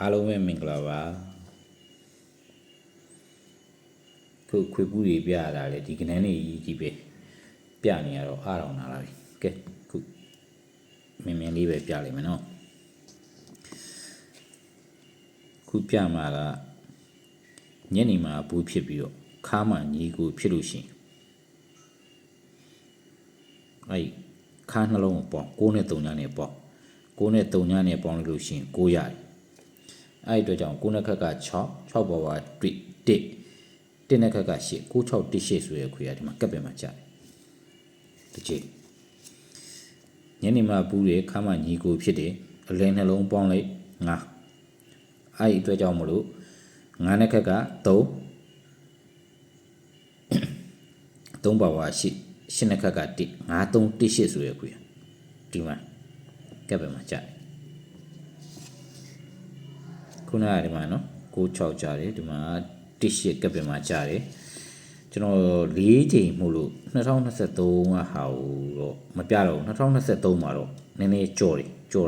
အားလုံးပဲမင်္ဂလာပါခုခွေပူးတွေပြရတာလေဒီကနန်းလေးကြီးပဲပြနေရတော့အားတော်နာလာပြီကဲခုမြင်လေးပဲပြလိုက်မယ်နော်ခုပြမှာကညနေမှာဘူးဖြစ်ပြီးတော့ခါမှညီကိုဖြစ်လို့ရှိရင်အဲ့ခါနှလုံးကိုပေါင်း6နဲ့3ညနဲ့ပေါင်း6နဲ့3ညနဲ့ပေါင်းလို့ရှိရင်9ရတယ်အဲ့အတွက်ကြောင့်9နဲ့ခက်က6ပေါ်ပါတွေ့1နဲ့ခက်က8 9 6 1 8ဆိုရခွေရဒီမှာကပ်ပင်မှာကြာတယ်တစ်ချိန်ညနေမှာပူးတယ်ခါမှညီကိုဖြစ်တယ်အလဲနှလုံးပေါင်းလိုက်9အဲ့အတွက်ကြောင့်မလို့9နဲ့ခက်က3ပါပါ8နဲ့ခက်က1 5 3 1 8ဆိုရခွေဒီမှာကပ်ပင်မှာကြာခုနကဒီမှာနော်6 6ကြာတယ်ဒီမှာ1 8ကပ်ပင်မှာကြာတယ်ကျွန်တော်4ချိန်မို့လို့2023ကဟာတော့မပြတော့2023မှာတော့နည်းနည်းကြော်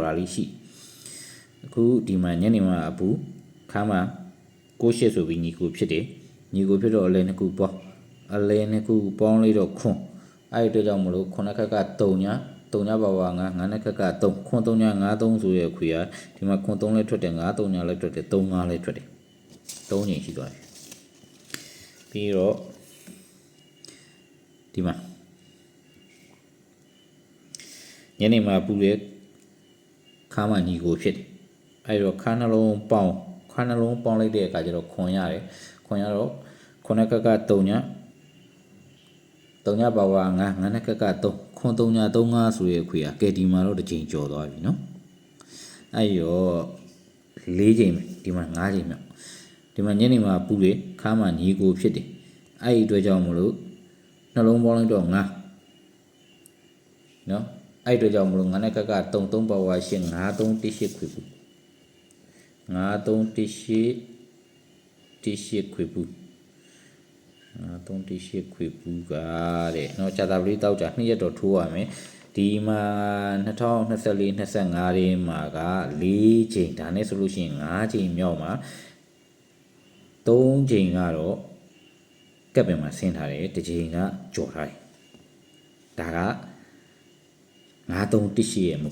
တာလေးရှိအခုဒီမှာညနေမှာအပူခါမှာ6 8ဆိုပြီးညီကိုဖြစ်တယ်ညီကိုဖြစ်တော့အလဲနှစ်ခုပေါင်းအလဲနှစ်ခုပေါင်းလိုက်တော့ခွန်းအဲ့ဒီအတွက်ကြောင့်မလို့9ခက်က3ညပါပါ9နဲ့ခက်က3ခွန်း3ည5 3ဆိုရခွေရဒီမှာခွန်း3လဲထွက်တယ်5 3ညလဲထွက်တယ်3 5လဲထွက်တယ်3ချိန်ရှိသွားတယ်ပြီးတော့ဒီမှာညနေမှာပူတဲ့ခါမှညီကိုဖြစ်တယ်အဲ့တော့ခါနှလုံးပေါင်းလိုက်တဲ့အခါကျတော့ခွန်ရတယ်ခွန်ရတော့9နဲ့ခက်က3ညပါပါ9နဲ့ခက်က3ခွန်3ည3 5ဆိုရခွေရကဲဒီမှာတော့တစ်ချိန်ကျော်သွားပြီနော်အဲ့ရော4ချိန်ဒီမှာ5ချိန်မြောက်ဒီမှာညနေမှာပူတယ်ခါမှညီကိုဖြစ်တယ်အဲ့ဒီအတွက်ကြောင့်မလို့နှလုံးပေါင်းလိုက်တော့9နော်အဲ့ဒီအတွက်ကြောင့်မလို့9နဲ့က3ပါဝါ8 5 3 1 8ခွေပူ5 3 1 8ခွေပူ5 3 1 8ခွေပူကတဲ့နော်ကြာတာပလေးတောက်ကြ2ရက်တော့ထိုးရမယ်ဒီမှာ2024 25ရင်းမှာက4ချိန်ဒါနဲ့ဆိုလို့ရှိရင်5ချိန်မြောက်မှာ3ချိန်ကတော့ကပ်ပင်မှာဆင်းထားတယ်တစ်ချိန်ကကြော်ထားတယ်ဒါက9 3 1 8ရဲ့မှု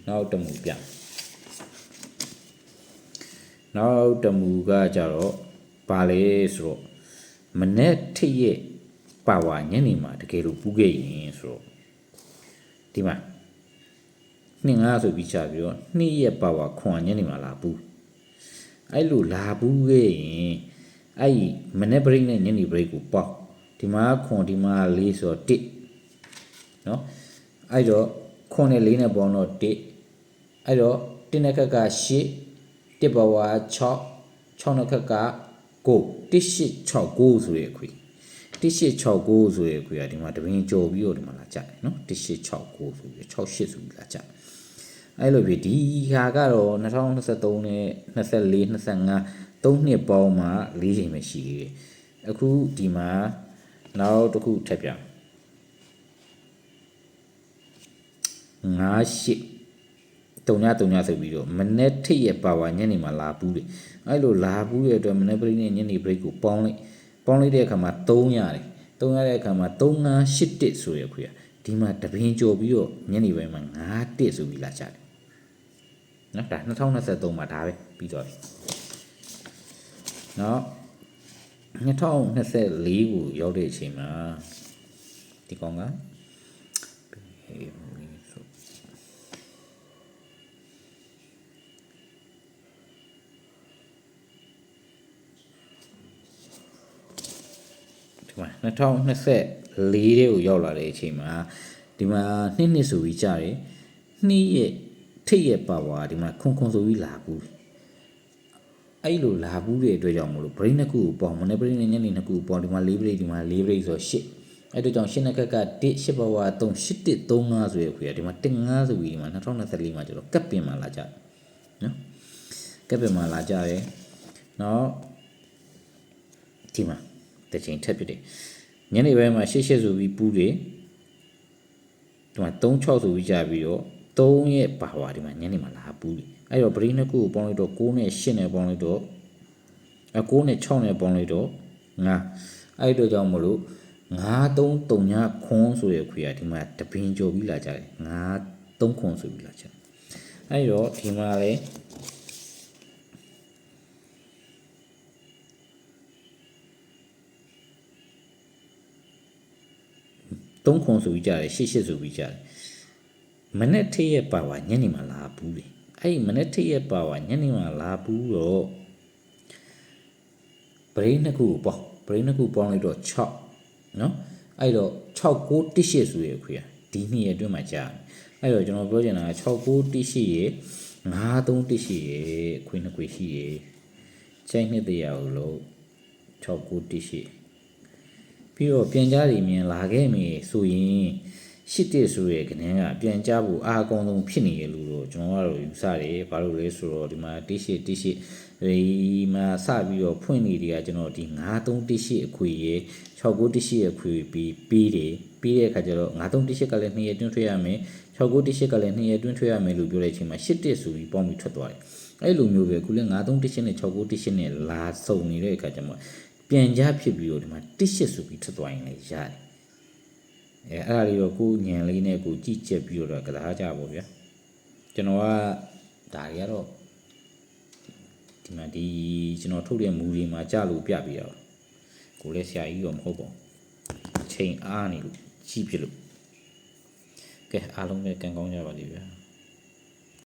နောက်တမှုပြနောက်တမှုကကြတော့ပါလေဆိုတော့မနေ့ထည့်ရဲ့ပါဝါညနေမှာတကယ်လို့ပူးခဲ့ရင်ဆိုတော့ဒီမှာ2 5ဆိုပြီးချပြီးတော့2ရက်ပါဝါခွန်ညနေမှာလာပူးအဲ့လိုလာပူးခဲ့ရင်အဲ့မနေ့ break နဲ့ညနေ break ကိုပေါက်ဒီမှာခွန်ဒီမှာ4ဆိုတော့1နော်အဲ့တော့ခွန်နဲ့4နဲ့ပေါင်းတော့1အဲ့တော့1နဲ့ခက်က8 1ပါဝါ6နဲ့ခက်က9 1869ဆိုရခွေ1869ဆိုရခွေကဒီမှာတပင်းကြော်ပြီးတော့ဒီမှာလာကြတယ်နော်1869ဆိုပြီး68ဆိုပြီးလာကြအဲ့လိုဖြစ်ဒီဟာကတော့2023နဲ့24 25 3နှစ်ပေါင်းမှာ4ချိန်ပဲရှိသေးတယ်အခုဒီမှာနောက်တစ်ခုထပ်ပြ9 8 3ညဆိုပြီးတော့မနေ့ထိပ်ရပါဝါညနေမှာလာပူးတယ်အဲ့လိုလာပူးတဲ့အတွက်မနေ့ break နဲ့ညနေ break ကိုပေါင်းလိုက်တဲ့အခါမှာ3ရတယ်3ရတဲ့အခါမှာ3581ဆိုရခွေရဒီမှာတပင်းကြော်ပြီးတော့ညနေပိုင်းမှာ91ဆိုပြီးလာကြတယ်နော်ဒါ2023မှာဒါပဲပြီးသွားပြီနော်2024ကိုရောက်တဲ့အချိန်မှာဒီကောင်က2024တွေကိုရောက်လာတဲ့အချိန်မှာဒီမှာနှစ်ဆိုပြီးကြားတယ်နှစ်ရဲ့ထိပ်ရဲ့ပါဝါဒီမှာခွန်ဆိုပြီးလာဘူးအဲ့လိုလာဘူးတဲ့အတွက်ကြောင့်မလို့ brain နှစ်ခုကိုပေါင်းမနေ့ brain နဲ့ညနေနှစ်ခုကိုပေါင်းဒီမှာ4 brain ဒီမှာ4 brain ဆိုတော့8အဲ့တို့ကြောင့်8နဲ့ခက်က1 8ပါဝါ3 8135ဆိုရခွေဒီမှာ15ဆိုပြီးဒီမှာ2024မှာကျတော့ကပ်ပင်မှာလာကြနော်ကပ်ပင်မှာလာကြတယ်နော်ဒီမှာတစ်ချိန်ထပ်ဖြစ်တယ်ညနေပိုင်းမှာ88ဆိုပြီးပူးတယ်ဒီမှာ36ဆိုပြီးကြပြီးတော့ 3ရဲ့ပါဝါဒီမှာညနေမှာလာပူးတယ်အဲ့တော့ပရိနှစ်ခုကိုပေါင်းလိုက်တော့9နဲ့8နဲ့ပေါင်းလိုက်တော့9နဲ့6နဲ့ပေါင်းလိုက်တော့9အဲ့တော့ကြောင့်မလို့9 3 3ခွန်းဆိုရခွေကဒီမှာတပင်ကျော်ပြီးလာကြတယ်9 3ခွန်းဆိုပြီးလာကြတယ်အဲ့တော့ဒီမှာလေ3ခွန်းဆိုပြီးကြတယ်8ဆိုပြီးကြတယ်မနေ့ထည့်ရဲ့ပါဝါညနေမှာလာဘူးလေအဲ့ဒီမနေ့ထည့်ရဲ့ပါဝါညနေမှာလာဘူးတော့ပရိနှစ်ခုကိုပေါ့ပရိနှစ်ခုပေါင်းလိုက်တော့6နော်အဲ့တော့6 9 1 8ဆိုရခွေရဒီနှစ်ရဲ့အတွင်းမှာကြာအဲ့တော့ကျွန်တော်ပြောချင်တာက6 9 1 8ရဲ့9 3 1 8ရဲ့ခွေနှစ်ခွေရှိရဲ့ချိန်နှစ်တရာကိုလို့6 9 1 8ပြီးတော့ပြန်ကြားတွေမြင်လာခဲ့မိဆိုရင်8ဆိုရဲကနေကပြန်ကြားဖို့အားအကောင်းဆုံးဖြစ်နေရလို့တော့ကျွန်တော်ကတော့ယူဆတယ်ဘာလို့လဲဆိုတော့ဒီမှာ1 8 1 8ဒီမှာစပြီးတော့ဖွင့်နေတယ်ကကျွန်တော်ဒီ9 3 1 8အခွေရေ6 9 1 8အခွေပြီးတယ်ပြီးတဲ့အခါကျတော့9 3 1 8ကလည်း2ရက်တွင်းထွက်ရမယ်6 9 1 8ကလည်း2ရက်တွင်းထွက်ရမယ်လို့ပြောတဲ့အချိန်မှာ8ဆိုပြီးပေါင်းပြီးထွက်သွားတယ်အဲ့လိုမျိုးပဲခုလည်း9 3 1 8နဲ့6 9 1 8နဲ့လာစုံနေတဲ့အခါကျမှပြန်ကြားဖြစ်ပြီးတော့ဒီမှာ1 8ဆိုပြီးထွက်သွားရင်လည်းရတယ်အဲ့ဒါလေးတော့ကိုညံလေးနဲ့ကိုကြည့်ချက်ပြီးတော့ကစားကြပါဗျာကျွန်တော်ကဒါတွေကတော့ဒီမှာဒီကျွန်တော်ထုတ်တဲ့မူတွေမှာကြာလို့ပြပြရပါကိုလည်းဆရာကြီးတော့မဟုတ်ပါဘူးချိန်အားနေလို့ကြီးဖြစ်လို့ကဲအားလုံးပဲကံကောင်းကြပါလိမ့်ဗျာ